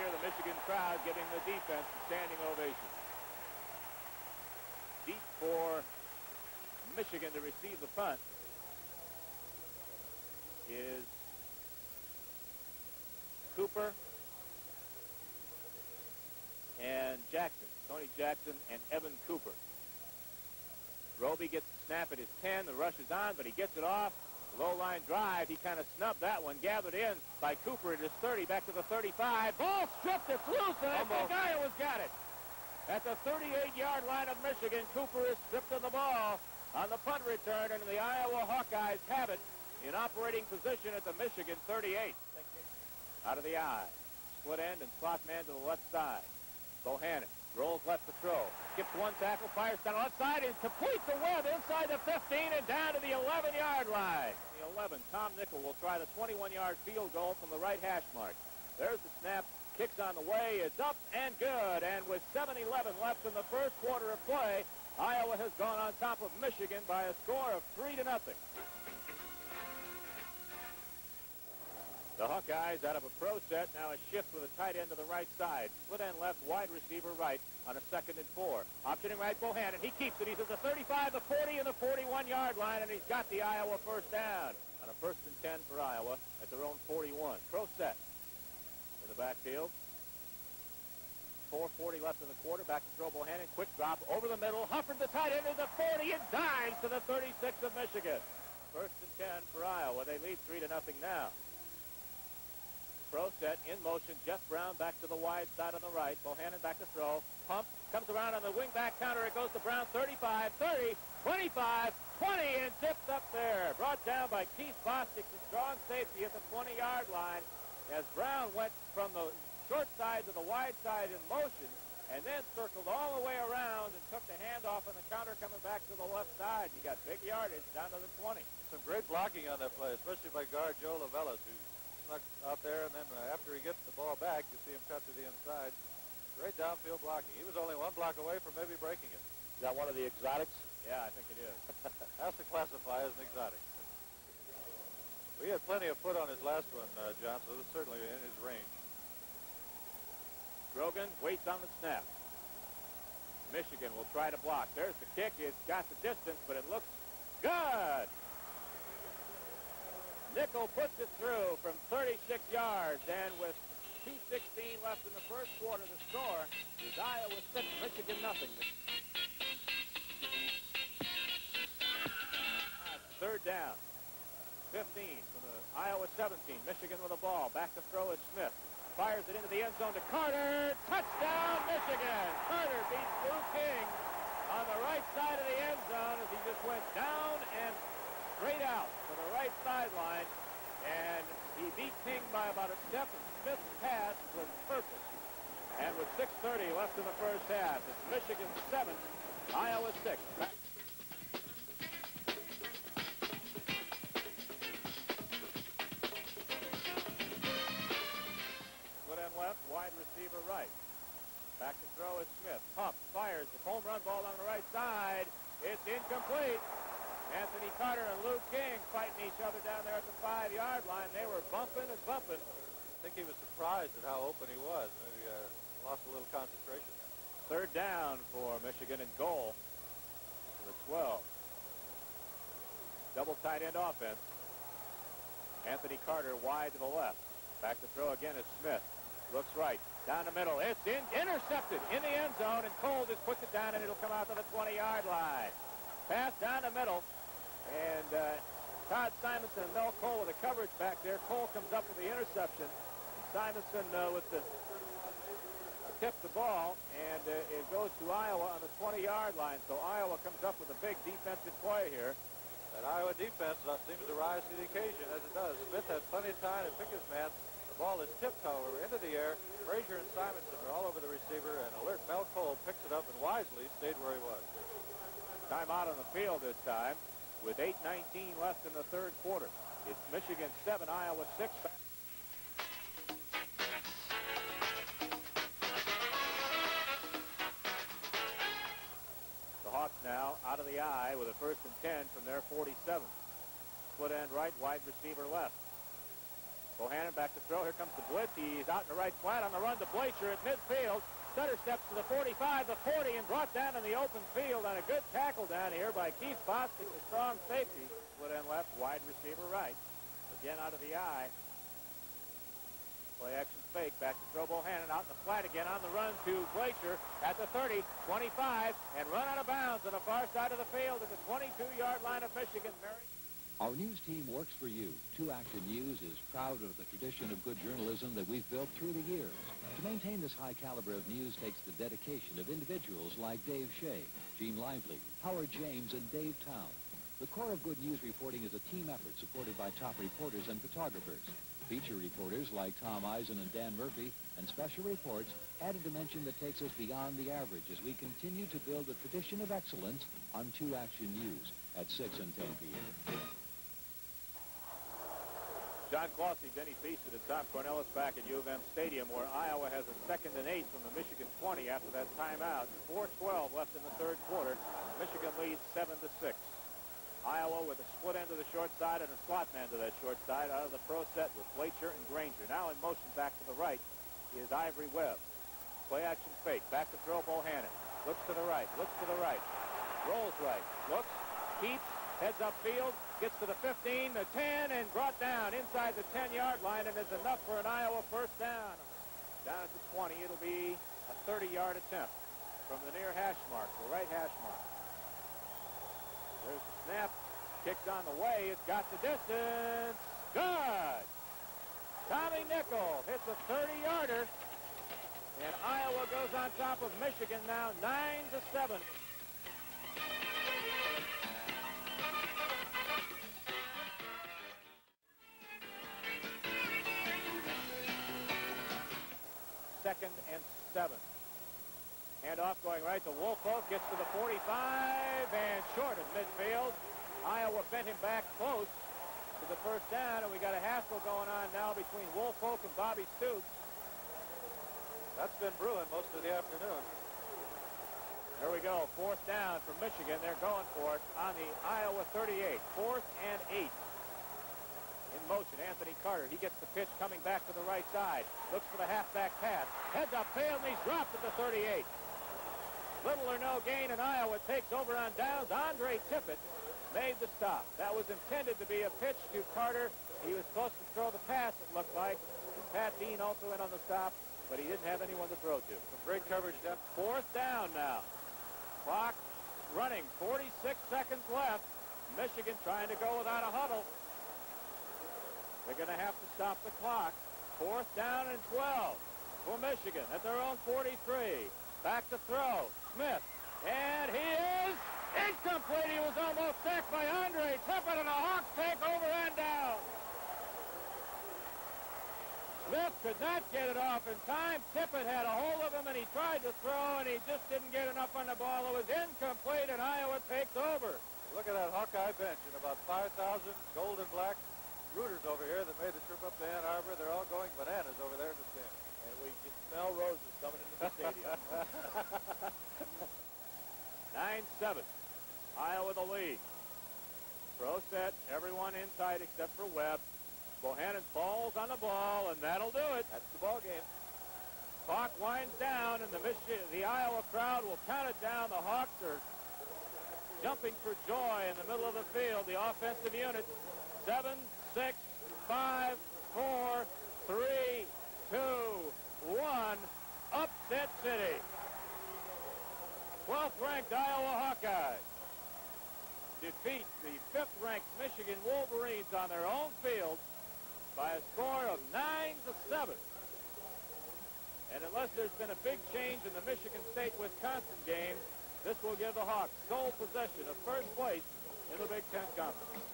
hear the Michigan crowd giving the defense a standing ovation. Deep for Michigan to receive the punt is Cooper and Jackson. Tony Jackson and Evan Cooper. Roby gets the snap at his 10. The rush is on, but he gets it off. Low line drive. He kind of snubbed that one. Gathered in by Cooper at his 30. Back to the 35. Ball stripped. It's loose, and I think Iowa's got it. At the 38-yard line of Michigan, Cooper is stripped of the ball on the punt return, and the Iowa Hawkeyes have it in operating position at the Michigan 38. Out of the eye. Split end and slot man to the left side. Bohannon rolls left to throw. Skips one tackle, fires down the left side, and completes the web inside the 15 and down to the 11-yard line. The 11, Tom Nickel will try the 21-yard field goal from the right hash mark. There's the snap. Kicks on the way. It's up and good. And with 7:11 left in the first quarter of play, Iowa has gone on top of Michigan by a score of 3-0. The Hawkeyes out of a pro set, now a shift with a tight end to the right side. Split end left, wide receiver right on a 2nd and 4. Optioning right, Bohannon. He keeps it. He's at the 35, the 40, and the 41-yard line, and he's got the Iowa first down. On a 1st and 10 for Iowa at their own 41. Pro set in the backfield. 4:40 left in the quarter. Back to throw, Bohannon. Quick drop over the middle. Hufford, the tight end, to the 40, and dives to the 36 of Michigan. 1st and 10 for Iowa. They lead 3-0 now. Pro set in motion. Jeff Brown back to the wide side on the right. Bohannon back to throw. Pump. Comes around on the wing back counter. It goes to Brown. 35, 30, 25, 20, and tipped up there. Brought down by Keith Bostic, the strong safety at the 20-yard line, as Brown went from the short side to the wide side in motion, and then circled all the way around and took the handoff on the counter coming back to the left side. He got big yardage down to the 20. Some great blocking on that play, especially by guard Joe Lavellas, who snuck out there, and then after he gets the ball back, you see him cut to the inside. Great downfield blocking. He was only one block away from maybe breaking it. Is that one of the exotics? Yeah, I think it is. Has to classify as an exotic. We had plenty of foot on his last one, John, so this is certainly in his range. Grogan waits on the snap. Michigan will try to block. There's the kick. It's got the distance, but it looks good. Nickel puts it through from 36 yards, and with 2:16 left in the first quarter, the score is Iowa 6, Michigan nothing. 3rd down. 15 from the Iowa 17. Michigan with the ball. Back to throw is Smith. Fires it into the end zone to Carter. Touchdown, Michigan. Carter beats Lou King on the right side of the end zone as he just went down and straight out to the right sideline. And he beat King by about a step, and Smith's pass was perfect. And with 6:30 left in the first half, it's Michigan 7, Iowa 6. Left, wide receiver right. Back to throw is Smith. Pump, fires the home run ball on the right side. It's incomplete. Anthony Carter and Lou King fighting each other down there at the 5-yard line. They were bumping and bumping. I think he was surprised at how open he was. Maybe lost a little concentration. 3rd down for Michigan and goal to the 12. Double tight end offense. Anthony Carter wide to the left. Back to throw again is Smith. Looks right. Down the middle. It's intercepted in the end zone, and Cole just puts it down, and it'll come out to the 20-yard line. Pass down the middle, and Todd Simonson and Mel Cole with the coverage back there. Cole comes up with the interception. And Simonson with the tip the ball, and it goes to Iowa on the 20-yard line. So Iowa comes up with a big defensive play here. That Iowa defense seems to rise to the occasion, as it does. Smith has plenty of time to pick his man. The ball is tipped, however, into the air. Frazier and Simonson are all over the receiver, and alert Mel Cole picks it up and wisely stayed where he was. Time out on the field this time with 8:19 left in the 3rd quarter. It's Michigan 7, Iowa 6. The Hawks now out of the eye with a 1st and 10 from their 47. Split end right, wide receiver left. Bohannon back to throw. Here comes the blitz. He's out in the right flat on the run to Blacher at midfield. Sutter steps to the 45, the 40, and brought down in the open field on a good tackle down here by Keith Bostic, the strong safety. Split end left, wide receiver right. Again out of the eye. Play action fake. Back to throw. Bohannon out in the flat again on the run to Blacher at the 30, 25, and run out of bounds on the far side of the field at the 22-yard line of Michigan. Our news team works for you. 2 Action News is proud of the tradition of good journalism that we've built through the years. To maintain this high caliber of news takes the dedication of individuals like Dave Shea, Gene Lively, Howard James, and Dave Town. The core of good news reporting is a team effort supported by top reporters and photographers. Feature reporters like Tom Eisen and Dan Murphy, and special reports add a dimension that takes us beyond the average as we continue to build a tradition of excellence on 2 Action News at 6 and 10 p.m. John Clausen, Denny Feasted, and Tom Cornelis back at U of M Stadium, where Iowa has a 2nd and 8 from the Michigan 20 after that timeout. 4:12 left in the third quarter. Michigan leads 7-6. Iowa with a split end to the short side and a slot man to that short side out of the pro set with Blacher and Granger. Now in motion back to the right is Ivory Webb. Play action fake. Back to throw. Bohannon. Looks to the right. Looks to the right. Rolls right. Looks. Keeps. Heads upfield. Gets to the 15, the 10, and brought down inside the 10-yard line, and it's enough for an Iowa first down. Down at the 20, it'll be a 30-yard attempt from the near hash mark, the right hash mark. There's the snap. Kicked on the way. It's got the distance. Good. Tommy Nickel hits a 30-yarder, and Iowa goes on top of Michigan now 9-7. Second and 7. Handoff going right to Woolfolk. Gets to the 45 and short of midfield. Iowa bent him back close to the first down, and we got a hassle going on now between Woolfolk and Bobby Stoops. That's been brewing most of the afternoon. There we go. 4th down for Michigan. They're going for it on the Iowa 38. 4th and 8. In motion, Anthony Carter. He gets the pitch coming back to the right side. Looks for the halfback pass. Heads up field, and he's dropped at the 38. Little or no gain, and Iowa takes over on downs. Andre Tippett made the stop. That was intended to be a pitch to Carter. He was supposed to throw the pass, it looked like. Pat Dean also in on the stop, but he didn't have anyone to throw to. Some great coverage. 4th down now. Clock running. 46 seconds left. Michigan trying to go without a huddle. They're going to have to stop the clock. 4th down and 12 for Michigan at their own 43. Back to throw. Smith. And he is incomplete. He was almost sacked by Andre Tippett, and the Hawks take over and down. Smith could not get it off in time. Tippett had a hold of him, and he tried to throw, and he just didn't get enough on the ball. It was incomplete, and Iowa takes over. Look at that Hawkeye bench, and about 5,000 gold and black rooters over here that made the trip up to Ann Arbor. They're all going bananas over there in the stand. And we can smell roses coming into the stadium. 9-7. Iowa the lead. Pro set, everyone inside except for Webb. Bohannon falls on the ball, and that'll do it. That's the ball game. Clock winds down, and the Iowa crowd will count it down. The Hawks are jumping for joy in the middle of the field. The offensive unit, 7, 6, 5, 4, 3, 2, 1. Upset City. 12th ranked Iowa Hawkeyes defeat the 5th ranked Michigan Wolverines on their own field by a score of 9-7. And unless there's been a big change in the Michigan State-Wisconsin game, this will give the Hawks sole possession of first place in the Big Ten Conference.